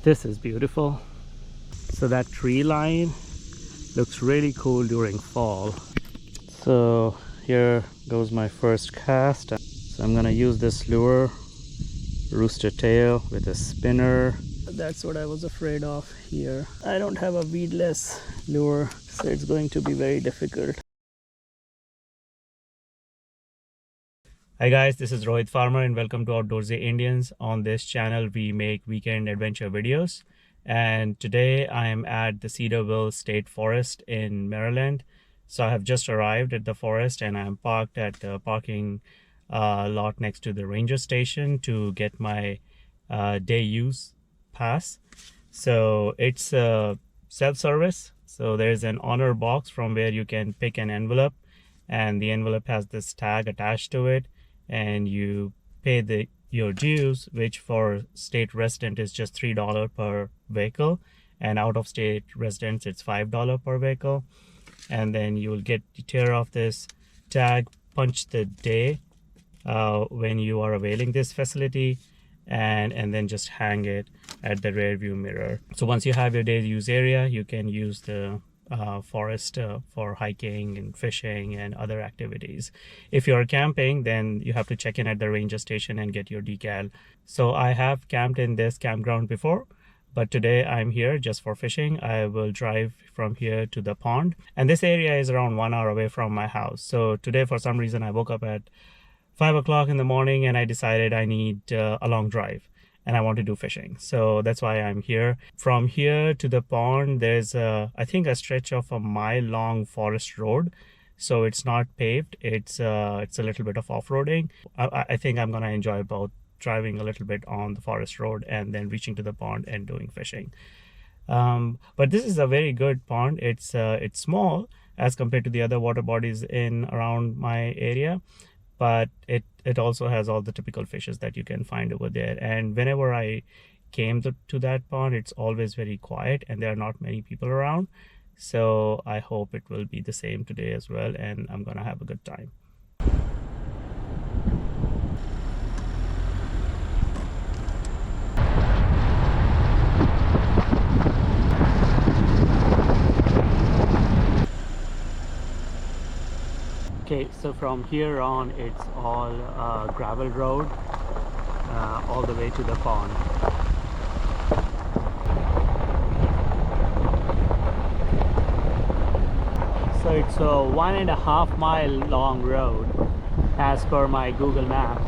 This is beautiful. So that tree line looks really cool during fall. So here goes my first cast. So I'm gonna use this lure, rooster tail with a spinner. That's what I was afraid of here. I don't have a weedless lure, so it's going to be very difficult. Hi guys, this is Rohit Farmer and welcome to Outdoorsy Indians. On this channel we make weekend adventure videos, and today I am at the Cedarville State Forest in Maryland. So I have just arrived at the forest and I'm parked at the parking lot next to the ranger station to get my day use pass. So it's a self-service, so there's an honor box from where you can pick an envelope, and the envelope has this tag attached to it, and you pay your dues, which for state resident is just $3 per vehicle, and out of state residents it's $5 per vehicle. And then you will tear off this tag, punch the day when you are availing this facility, and then just hang it at the rear view mirror. So once you have your day use area, you can use the forest for hiking and fishing and other activities. If you're camping, then you have to check in at the ranger station and get your decal. So I have camped in this campground before, but today I'm here just for fishing. I will drive from here to the pond, and this area is around 1 hour away from my house. So today for some reason I woke up at 5 o'clock in the morning and I decided I need a long drive and I want to do fishing. So that's why I'm here. From here to the pond, there's I think a stretch of a mile-long forest road. So it's not paved. It's a little bit of off-roading. I think I'm gonna enjoy both, driving a little bit on the forest road and then reaching to the pond and doing fishing. But this is a very good pond. It's small as compared to the other water bodies in around my area, but it also has all the typical fishes that you can find over there. And whenever I came to that pond, it's always very quiet and there are not many people around. So I hope it will be the same today as well, and I'm gonna have a good time. Okay, so from here on it's all gravel road all the way to the pond. So it's a 1.5 mile long road as per my Google Maps.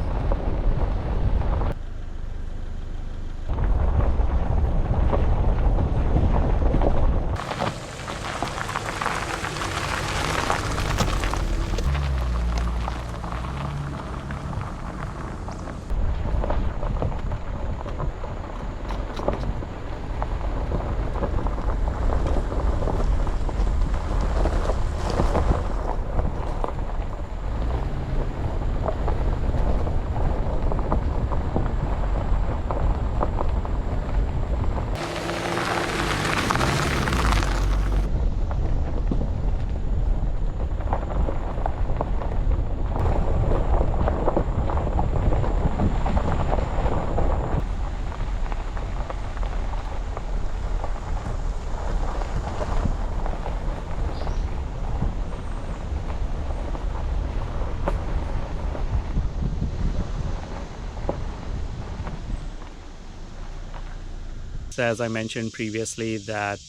As I mentioned previously, that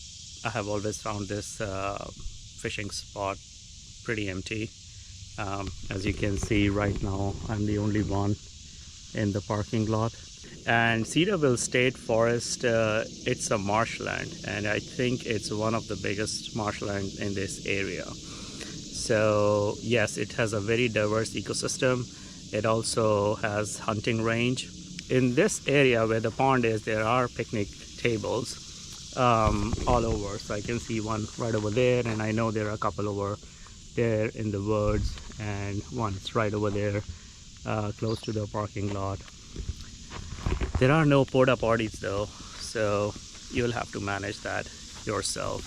I have always found this fishing spot pretty empty. As you can see right now, I'm the only one in the parking lot. And Cedarville State Forest, it's a marshland, and I think it's one of the biggest marshland in this area. So yes, it has a very diverse ecosystem. It also has hunting range. In this area where the pond is, there are picnic tables all over. So I can see one right over there, and I know there are a couple over there in the woods, and one's right over there close to the parking lot. There are no porta potties though, so you'll have to manage that yourself.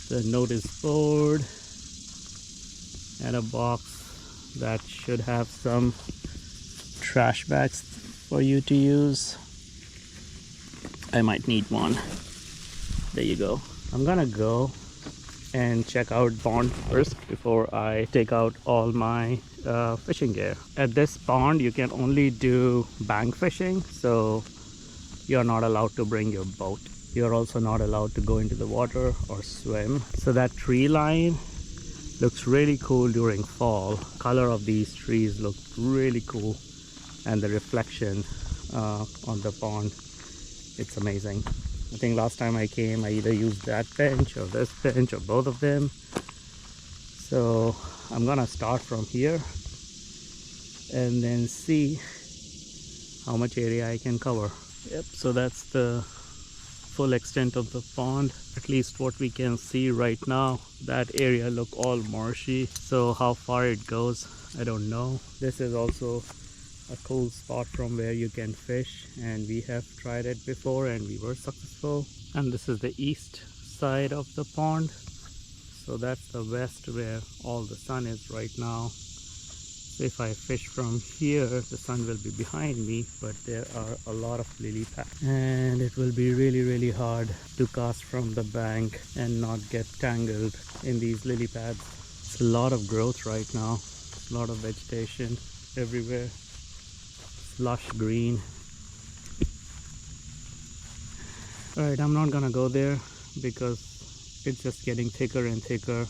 The notice board and a box that should have some trash bags for you to use. I might need one. There you go. I'm gonna go and check out pond first before I take out all my fishing gear. At this pond you can only do bank fishing, so you're not allowed to bring your boat. You're also not allowed to go into the water or swim. So that tree line looks really cool during fall. Color of these trees look really cool, and the reflection on the pond, it's amazing. I think last time I came I either used that bench or this bench or both of them. So I'm gonna start from here and then see how much area I can cover. Yep, so that's the full extent of the pond, at least what we can see right now. That area look all marshy, so how far it goes I don't know. This is also a cool spot from where you can fish, and we have tried it before and we were successful. And this is the east side of the pond, so that's the west where all the sun is right now. So if I fish from here, the sun will be behind me, but there are a lot of lily pads, and it will be really hard to cast from the bank and not get tangled in these lily pads. It's a lot of growth right now, a lot of vegetation everywhere, lush green. Alright, I'm not gonna go there because it's just getting thicker and thicker,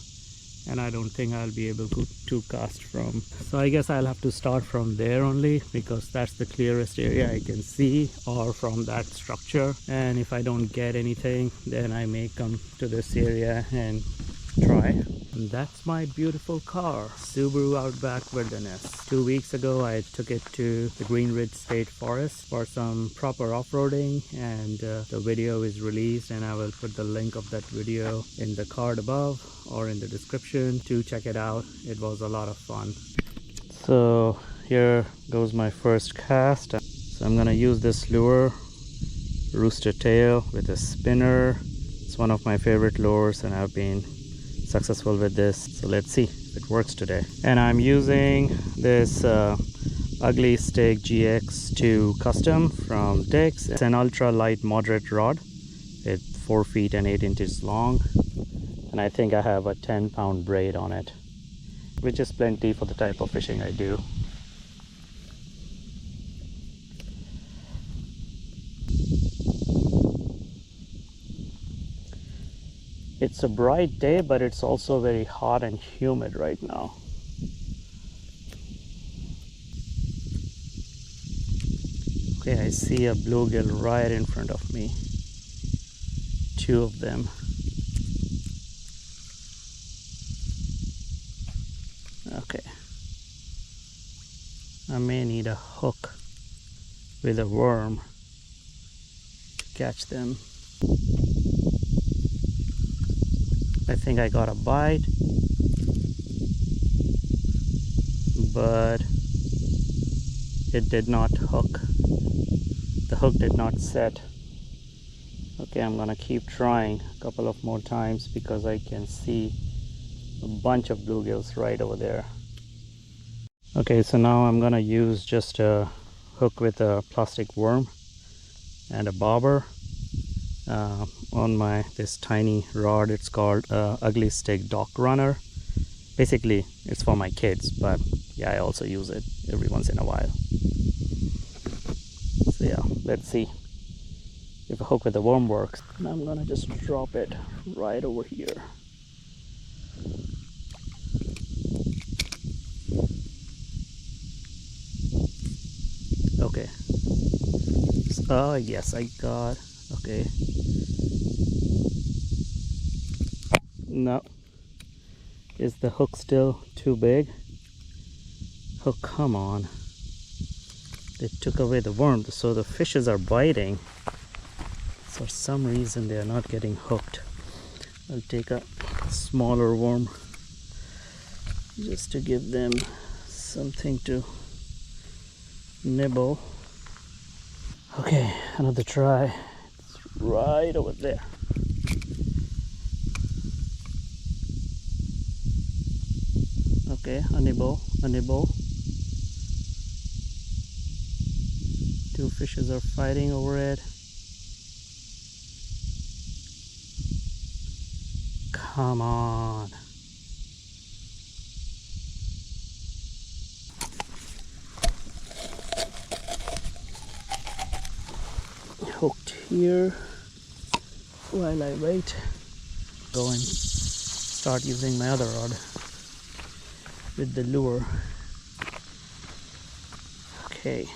and I don't think I'll be able to cast from. So I guess I'll have to start from there only, because that's the clearest area I can see, or from that structure. And if I don't get anything, then I may come to this area and try. And that's my beautiful car, Subaru Outback Wilderness. 2 weeks ago I took it to the Green Ridge State Forest for some proper off-roading, and the video is released, and I will put the link of that video in the card above or in the description to check it out. It was a lot of fun. So here goes my first cast. So I'm gonna use this lure, rooster tail, with a spinner. It's one of my favorite lures and I've been successful with this, so let's see if it works today. And I'm using this Ugly Stick GX2 Custom from Dick's. It's an ultra light moderate rod. It's 4 feet and 8 inches long, and I think I have a 10-pound braid on it, which is plenty for the type of fishing I do. It's a bright day, but it's also very hot and humid right now. Okay, I see a bluegill right in front of me. 2 of them. Okay. I may need a hook with a worm to catch them. I think I got a bite, but it did not hook. The hook did not set. Okay, I'm gonna keep trying a couple of more times because I can see a bunch of bluegills right over there. Okay, so now I'm gonna use just a hook with a plastic worm and a bobber on this tiny rod. It's called Ugly Stick Dock Runner. Basically it's for my kids, but yeah, I also use it every once in a while. So yeah, let's see if a hook with a worm works. And I'm gonna just drop it right over here. Okay. Oh yes, I got. Okay. No. Is the hook still too big? Oh, come on. They took away the worm, so the fishes are biting. For some reason they are not getting hooked. I'll take a smaller worm just to give them something to nibble. Okay, another try. It's right over there. Okay, a nibble, a nibble. 2 fishes are fighting over it. Come on. Hooked here while I wait. Go and start using my other rod with the lure. Okay.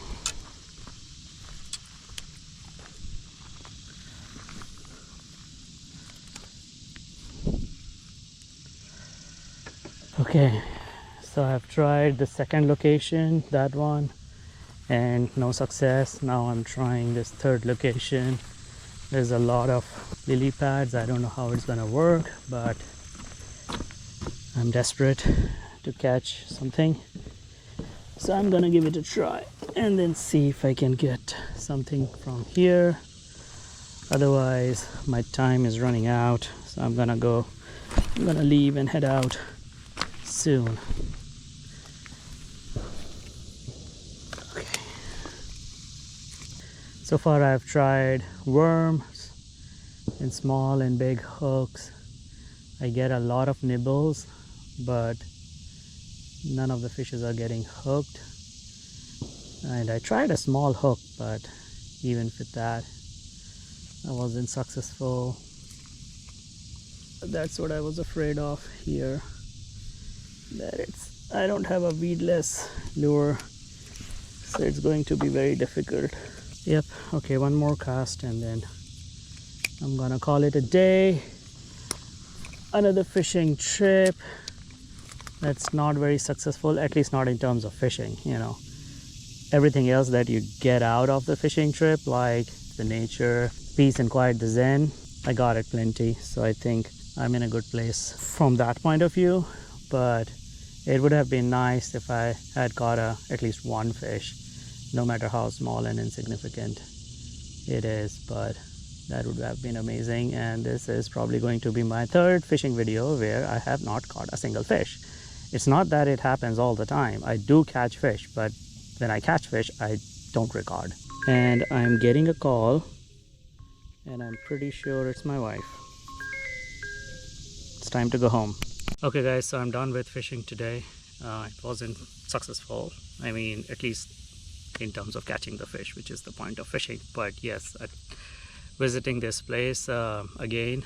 Okay, so I've tried the second location, that one, and no success. Now I'm trying this third location. There's a lot of lily pads. I don't know how it's gonna work, but I'm desperate to catch something, so I'm gonna give it a try and then see if I can get something from here. Otherwise my time is running out, so I'm gonna leave and head out soon. Okay, so far I've tried worms and small and big hooks. I get a lot of nibbles, but none of the fishes are getting hooked. And I tried a small hook, but even with that I wasn't successful. That's what I was afraid of here, that I don't have a weedless lure, so it's going to be very difficult. Yep, okay, one more cast and then I'm gonna call it a day. Another fishing trip that's not very successful, at least not in terms of fishing. You know, everything else that you get out of the fishing trip, like the nature, peace and quiet, the zen, I got it plenty. So I think I'm in a good place from that point of view. But it would have been nice if I had caught at least one fish, no matter how small and insignificant it is. But that would have been amazing. And this is probably going to be my third fishing video where I have not caught a single fish. It's not that it happens all the time. I do catch fish, but when I catch fish, I don't record. And I'm getting a call, and I'm pretty sure it's my wife. It's time to go home. Okay guys, so I'm done with fishing today. It wasn't successful. I mean, at least in terms of catching the fish, which is the point of fishing. But yes, visiting this place again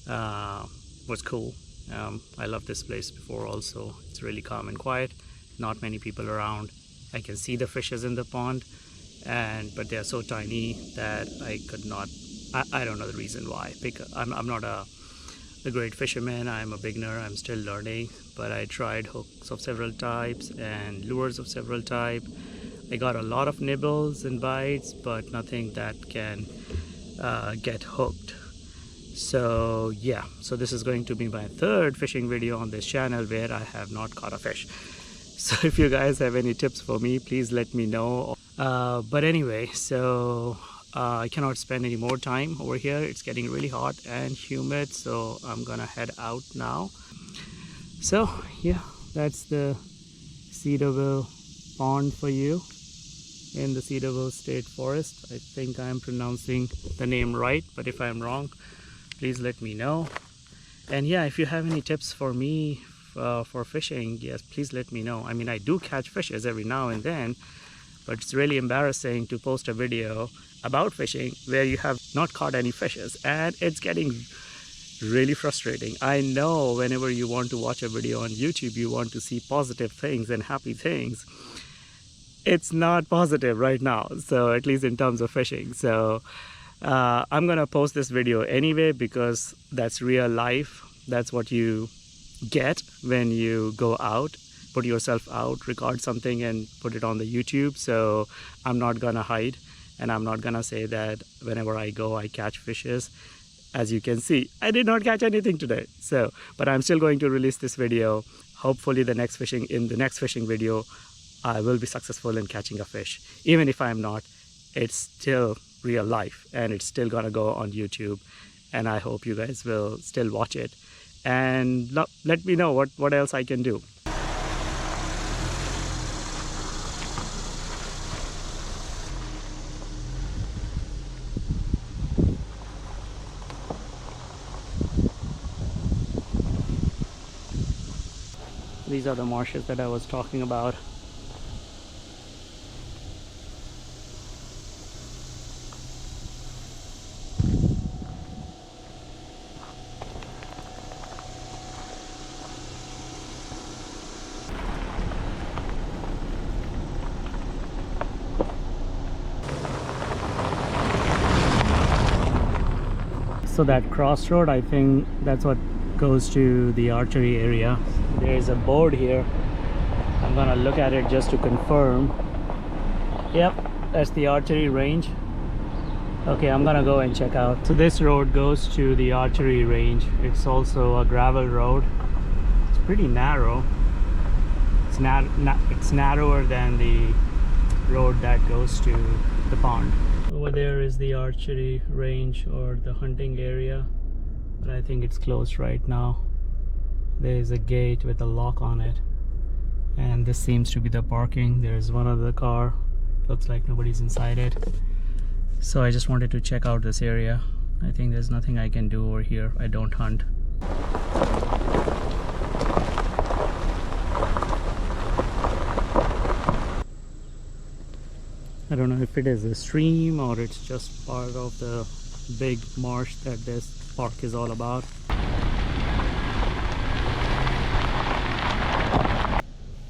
was cool. I loved this place before also. It's really calm and quiet, not many people around. I can see the fishes in the pond, but they are so tiny that I could not, I don't know the reason why. Because I'm not a great fisherman. I'm a beginner. I'm still learning, but I tried hooks of several types and lures of several types. I got a lot of nibbles and bites, but nothing that can get hooked. So yeah, so this is going to be my third fishing video on this channel where I have not caught a fish. So if you guys have any tips for me, please let me know. But anyway, so I cannot spend any more time over here. It's getting really hot and humid, so I'm gonna head out now. So yeah, that's the Cedarville pond for you in the Cedarville State Forest. I think I'm pronouncing the name right, but if I'm wrong, please let me know. And yeah, if you have any tips for me for fishing, yes, please let me know. I mean, I do catch fishes every now and then, but it's really embarrassing to post a video about fishing where you have not caught any fishes, and it's getting really frustrating. I know whenever you want to watch a video on YouTube, you want to see positive things and happy things. It's not positive right now, so at least in terms of fishing. So I'm gonna post this video anyway, because that's real life. That's what you get when you go out, put yourself out, record something and put it on the YouTube. So I'm not gonna hide, and I'm not gonna say that whenever I go I catch fishes. As you can see, I did not catch anything today. So, but I'm still going to release this video. Hopefully in the next fishing video I will be successful in catching a fish. Even if I'm not, it's still real life and it's still gonna go on YouTube, and I hope you guys will still watch it and let me know what else I can do. these are the marshes that I was talking about. So that crossroad, I think that's what goes to the archery area. There is a board here. I'm gonna look at it just to confirm. Yep, that's the archery range. Okay, I'm gonna go and check out. So this road goes to the archery range. It's also a gravel road. It's pretty narrow. It's narrower than the road that goes to the pond. Over there is the archery range or the hunting area, but I think it's closed right now. There is a gate with a lock on it, and this seems to be the parking. There's one other car. Looks like nobody's inside it. So I just wanted to check out this area. I think there's nothing I can do over here. I don't hunt. I don't know if it is a stream or it's just part of the big marsh that this park is all about.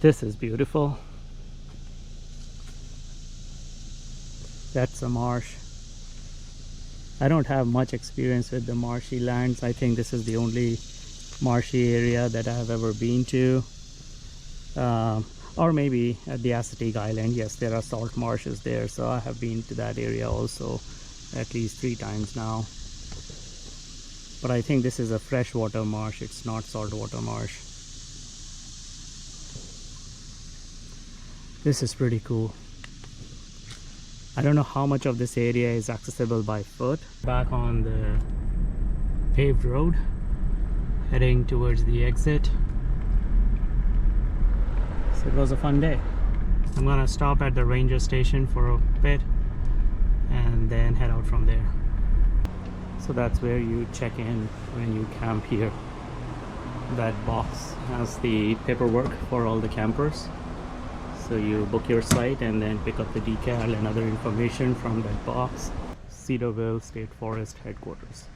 This is beautiful. That's a marsh. I don't have much experience with the marshy lands. I think this is the only marshy area that I have ever been to. Or maybe at the Acetic Island. Yes, there are salt marshes there, so I have been to that area also at least 3 times now. But I think this is a freshwater marsh, it's not saltwater marsh. This is pretty cool. I don't know how much of this area is accessible by foot. Back on the paved road, heading towards the exit. It was a fun day. I'm gonna stop at the ranger station for a bit and then head out from there. So that's where you check in when you camp here. That box has the paperwork for all the campers. So you book your site and then pick up the decal and other information from that box. Cedarville State Forest headquarters.